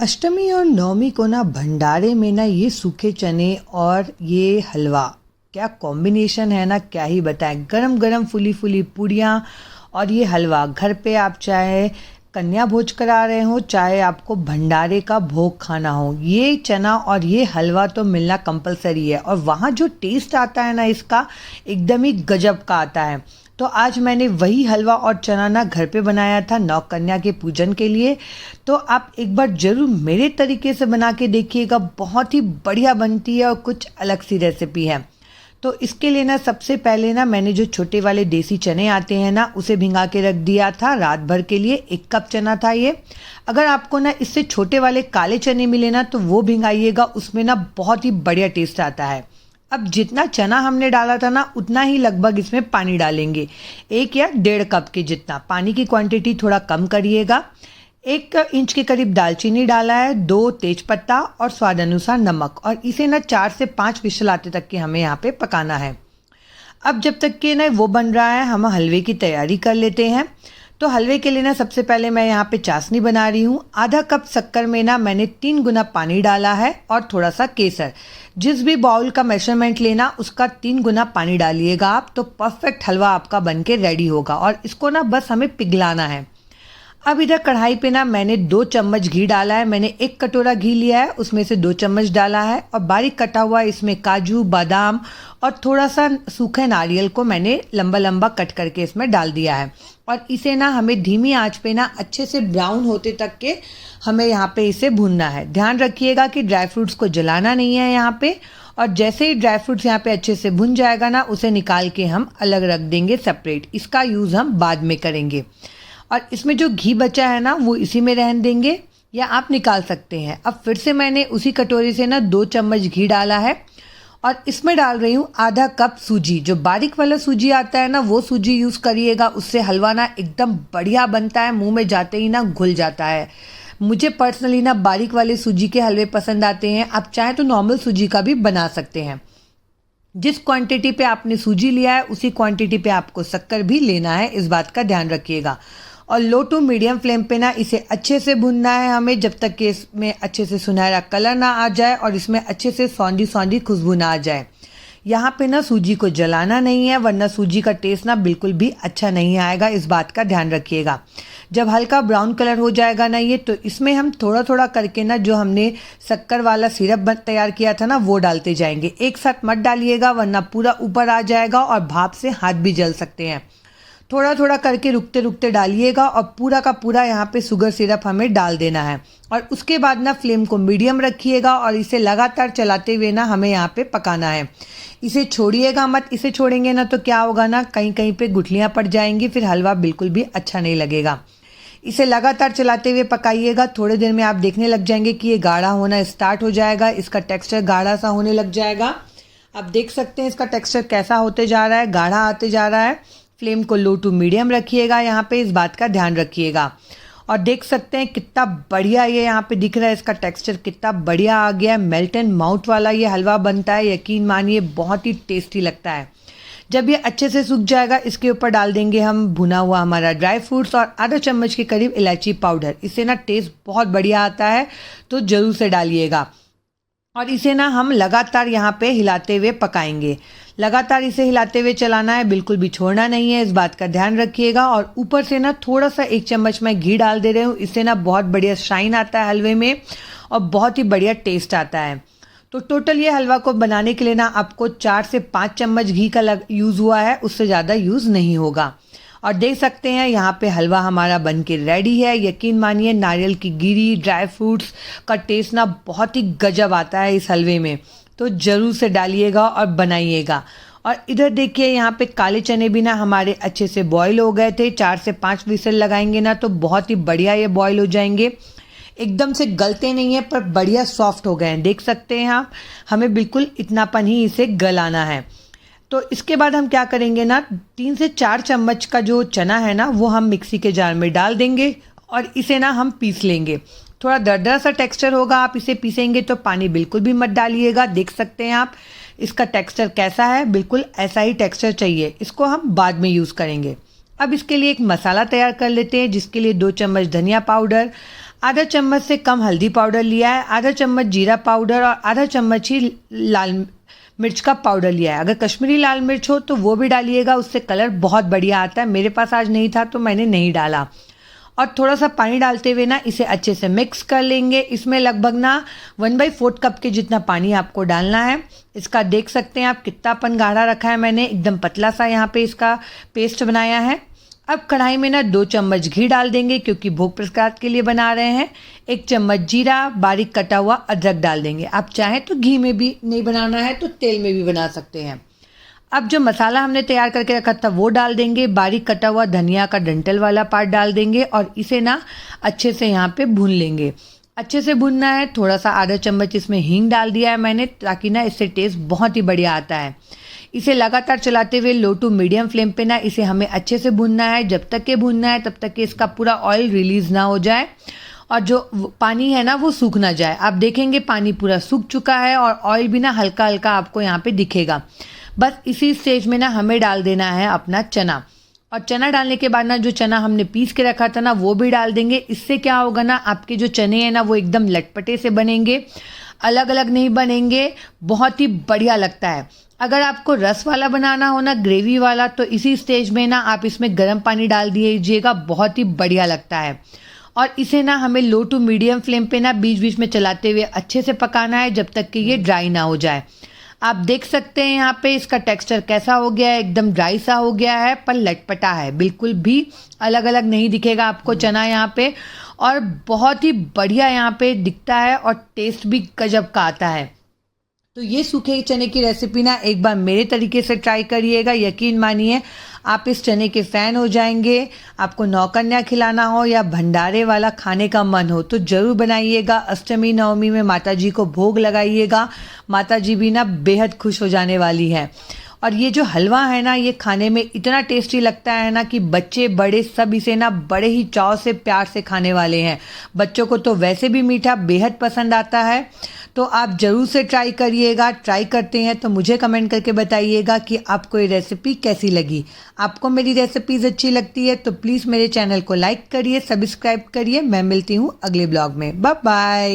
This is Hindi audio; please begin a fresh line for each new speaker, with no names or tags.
अष्टमी और नवमी को ना भंडारे में ना ये सूखे चने और ये हलवा, क्या कॉम्बिनेशन है ना, क्या ही बताएं। गरम गरम फुली फुली पूड़ियाँ और ये हलवा घर पे आप चाहे कन्या भोज करा रहे हो, चाहे आपको भंडारे का भोग खाना हो, ये चना और ये हलवा तो मिलना कंपलसरी है। और वहाँ जो टेस्ट आता है ना इसका, एकदम ही गजब का आता है। तो आज मैंने वही हलवा और चना ना घर पे बनाया था नौ कन्या के पूजन के लिए। तो आप एक बार ज़रूर मेरे तरीके से बना के देखिएगा, बहुत ही बढ़िया बनती है और कुछ अलग सी रेसिपी है। तो इसके लिए ना सबसे पहले ना मैंने जो छोटे वाले देसी चने आते हैं ना, उसे भिंगा के रख दिया था रात भर के लिए। 1 कप चना था ये। अगर आपको ना इससे छोटे वाले काले चने मिले ना तो वो भिंगाइएगा, उसमें ना बहुत ही बढ़िया टेस्ट आता है। अब जितना चना हमने डाला था ना, उतना ही लगभग इसमें पानी डालेंगे, 1 या 1.5 कप के जितना। पानी की क्वांटिटी थोड़ा कम करिएगा। 1 इंच के करीब दालचीनी डाला है, 2 तेजपत्ता और स्वाद अनुसार नमक, और इसे ना 4 से 5 विसल आते तक के हमें यहाँ पे पकाना है। अब जब तक कि ना वो बन रहा है, हम हलवे की तैयारी कर लेते हैं। तो हलवे के लिए ना सबसे पहले मैं यहाँ पे चाशनी बना रही हूँ। आधा कप शक्कर में ना मैंने 3 गुना पानी डाला है और थोड़ा सा केसर। जिस भी बाउल का मेजरमेंट लेना, उसका 3 गुना पानी डालिएगा आप, तो परफेक्ट हलवा आपका बन के रेडी होगा। और इसको ना बस हमें पिघलाना है। अब इधर कढ़ाई पे ना मैंने 2 चम्मच घी डाला है। मैंने 1 कटोरा घी लिया है, उसमें से 2 चम्मच डाला है। और बारीक कटा हुआ इसमें काजू, बादाम और थोड़ा सा सूखे नारियल को मैंने लंबा लंबा कट करके इसमें डाल दिया है। और इसे ना हमें धीमी आंच पे ना अच्छे से ब्राउन होते तक के हमें यहाँ पे इसे भूनना है। ध्यान रखिएगा कि ड्राई फ्रूट्स को जलाना नहीं है यहाँ पे। और जैसे ही ड्राई फ्रूट्स यहाँ पे अच्छे से भुन जाएगा ना, उसे निकाल के हम अलग रख देंगे सेपरेट। इसका यूज़ हम बाद में करेंगे। और इसमें जो घी बचा है ना, वो इसी में रहने देंगे या आप निकाल सकते हैं। अब फिर से मैंने उसी कटोरी से ना 2 चम्मच घी डाला है और इसमें डाल रही हूँ आधा कप सूजी। जो बारीक वाला सूजी आता है ना, वो सूजी यूज़ करिएगा, उससे हलवा ना एकदम बढ़िया बनता है, मुंह में जाते ही ना घुल जाता है। मुझे पर्सनली ना बारीक वाले सूजी के हलवे पसंद आते हैं। आप चाहें तो नॉर्मल सूजी का भी बना सकते हैं। जिस क्वांटिटी पे आपने सूजी लिया है, उसी क्वांटिटी पे आपको शक्कर भी लेना है, इस बात का ध्यान रखिएगा। और लो टू मीडियम फ्लेम पे ना इसे अच्छे से भुनना है हमें, जब तक कि इसमें अच्छे से सुनहरा कलर ना आ जाए और इसमें अच्छे से सौंधी सौंधी खुशबू ना आ जाए। यहाँ पे ना सूजी को जलाना नहीं है, वरना सूजी का टेस्ट ना बिल्कुल भी अच्छा नहीं आएगा, इस बात का ध्यान रखिएगा। जब हल्का ब्राउन कलर हो जाएगा ना ये, तो इसमें हम थोड़ा थोड़ा करके ना जो हमने शक्कर वाला सिरप तैयार किया था ना, वो डालते जाएंगे। एक साथ मत डालिएगा, वरना पूरा ऊपर आ जाएगा और भाप से हाथ भी जल सकते हैं। थोड़ा थोड़ा करके रुकते रुकते डालिएगा और पूरा का पूरा यहाँ पे शुगर सिरप हमें डाल देना है। और उसके बाद ना फ्लेम को मीडियम रखिएगा और इसे लगातार चलाते हुए ना हमें यहाँ पे पकाना है। इसे छोड़िएगा मत। इसे छोड़ेंगे ना तो क्या होगा ना, कहीं कहीं पे गुठलियाँ पड़ जाएंगी, फिर हलवा बिल्कुल भी अच्छा नहीं लगेगा। इसे लगातार चलाते हुए पकाइएगा। थोड़ी देर में आप देखने लग जाएंगे कि ये गाढ़ा होना स्टार्ट हो जाएगा, इसका टेक्स्चर गाढ़ा सा होने लग जाएगा। आप देख सकते हैं इसका टेक्स्चर कैसा होते जा रहा है, गाढ़ा आते जा रहा है। फ्लेम को लो टू मीडियम रखिएगा, यहाँ पे इस बात का ध्यान रखिएगा। और देख सकते हैं कितना बढ़िया ये यहाँ पे दिख रहा है, इसका टेक्सचर कितना बढ़िया आ गया है। मेल्ट एंड माउथ वाला ये हलवा बनता है, यकीन मानिए बहुत ही टेस्टी लगता है। जब ये अच्छे से सूख जाएगा, इसके ऊपर डाल देंगे हम भुना हुआ हमारा ड्राई फ्रूट्स और आधा चम्मच के करीब इलायची पाउडर। इससे ना टेस्ट बहुत बढ़िया आता है, तो ज़रूर से डालिएगा। और इसे ना हम लगातार यहाँ पे हिलाते हुए पकाएंगे। लगातार इसे हिलाते हुए चलाना है, बिल्कुल भी छोड़ना नहीं है, इस बात का ध्यान रखिएगा। और ऊपर से ना थोड़ा सा 1 चम्मच मैं घी डाल दे रही हूँ। इससे ना बहुत बढ़िया शाइन आता है हलवे में और बहुत ही बढ़िया टेस्ट आता है। तो टोटल ये हलवा को बनाने के लिए ना आपको 4 से 5 चम्मच घी का यूज़ हुआ है, उससे ज़्यादा यूज़ नहीं होगा। और देख सकते हैं यहाँ पे हलवा हमारा बन के रेडी है। यकीन मानिए नारियल की गिरी, ड्राई फ्रूट्स का टेस्ट ना बहुत ही गजब आता है इस हलवे में। तो ज़रूर से डालिएगा और बनाइएगा। और इधर देखिए यहाँ पे काले चने भी ना हमारे अच्छे से बॉईल हो गए थे। 4 से 5 विसल लगाएंगे ना तो बहुत ही बढ़िया ये बॉईल हो जाएंगे। एकदम से गलते नहीं है, पर बढ़िया सॉफ्ट हो गए हैं, देख सकते हैं आप। हमें बिल्कुल इतनापन ही इसे गलाना है। तो इसके बाद हम क्या करेंगे ना, 3 से 4 चम्मच का जो चना है ना, वो हम मिक्सी के जार में डाल देंगे और इसे ना हम पीस लेंगे। थोड़ा दरदरा सा टेक्सचर होगा, आप इसे पीसेंगे तो पानी बिल्कुल भी मत डालिएगा। देख सकते हैं आप इसका टेक्सचर कैसा है, बिल्कुल ऐसा ही टेक्सचर चाहिए। इसको हम बाद में यूज़ करेंगे। अब इसके लिए एक मसाला तैयार कर लेते हैं, जिसके लिए 2 चम्मच धनिया पाउडर, आधा चम्मच से कम हल्दी पाउडर लिया है, आधा चम्मच जीरा पाउडर और आधा चम्मच ही लाल मिर्च का पाउडर लिया है। अगर कश्मीरी लाल मिर्च हो तो वो भी डालिएगा, उससे कलर बहुत बढ़िया आता है। मेरे पास आज नहीं था तो मैंने नहीं डाला। और थोड़ा सा पानी डालते हुए ना इसे अच्छे से मिक्स कर लेंगे। इसमें लगभग ना 1/4 कप के जितना पानी आपको डालना है। इसका देख सकते हैं आप कितनापन गाढ़ा रखा है मैंने, एकदम पतला सा यहाँ पे इसका पेस्ट बनाया है। अब कढ़ाई में ना 2 चम्मच घी डाल देंगे क्योंकि भोग प्रसाद के लिए बना रहे हैं। 1 चम्मच जीरा, बारीक कटा हुआ अदरक डाल देंगे। आप चाहें तो घी में भी नहीं बनाना है तो तेल में भी बना सकते हैं। अब जो मसाला हमने तैयार करके रखा था वो डाल देंगे। बारीक कटा हुआ धनिया का डंठल वाला पार्ट डाल देंगे और इसे ना अच्छे से यहाँ पे भून लेंगे। अच्छे से भूनना है। थोड़ा सा आधा चम्मच इसमें हींग डाल दिया है मैंने, ताकि ना इससे टेस्ट बहुत ही बढ़िया आता है। इसे लगातार चलाते हुए लो टू मीडियम फ्लेम पे ना इसे हमें अच्छे से भूनना है। जब तक के भूनना है तब तक कि इसका पूरा ऑयल रिलीज़ ना हो जाए और जो पानी है ना वो सूख ना जाए। आप देखेंगे पानी पूरा सूख चुका है और ऑयल भी ना हल्का हल्का आपको यहाँ पे दिखेगा। बस इसी स्टेज में ना हमें डाल देना है अपना चना। और चना डालने के बाद ना जो चना हमने पीस के रखा था ना वो भी डाल देंगे। इससे क्या होगा ना, आपके जो चने हैं ना वो एकदम लटपटे से बनेंगे, अलग अलग नहीं बनेंगे, बहुत ही बढ़िया लगता है। अगर आपको रस वाला बनाना हो ना, ग्रेवी वाला, तो इसी स्टेज में ना आप इसमें गर्म पानी डाल दीजिएगा, बहुत ही बढ़िया लगता है। और इसे ना हमें लो टू मीडियम फ्लेम पे ना बीच बीच में चलाते हुए अच्छे से पकाना है जब तक कि ये ड्राई ना हो जाए। आप देख सकते हैं यहाँ पे इसका टेक्सचर कैसा हो गया है, एकदम ड्राई सा हो गया है पर लटपटा है, बिल्कुल भी अलग अलग नहीं दिखेगा आपको चना यहाँ पे, और बहुत ही बढ़िया यहाँ पे दिखता है और टेस्ट भी गजब का आता है। तो ये सूखे चने की रेसिपी ना एक बार मेरे तरीके से ट्राई करिएगा, यकीन मानिए आप इस चने के फ़ैन हो जाएंगे। आपको नौकन्या खिलाना हो या भंडारे वाला खाने का मन हो तो ज़रूर बनाइएगा। अष्टमी नवमी में माता जी को भोग लगाइएगा, माता जी भी ना बेहद खुश हो जाने वाली है। और ये जो हलवा है ना ये खाने में इतना टेस्टी लगता है ना कि बच्चे बड़े सब इसे ना बड़े ही चाव से प्यार से खाने वाले हैं। बच्चों को तो वैसे भी मीठा बेहद पसंद आता है, तो आप ज़रूर से ट्राई करिएगा। ट्राई करते हैं तो मुझे कमेंट करके बताइएगा कि आपको ये रेसिपी कैसी लगी। आपको मेरी रेसिपीज़ अच्छी लगती है तो प्लीज़ मेरे चैनल को लाइक करिए, सब्सक्राइब करिए। मैं मिलती हूँ अगले ब्लॉग में। Bye bye.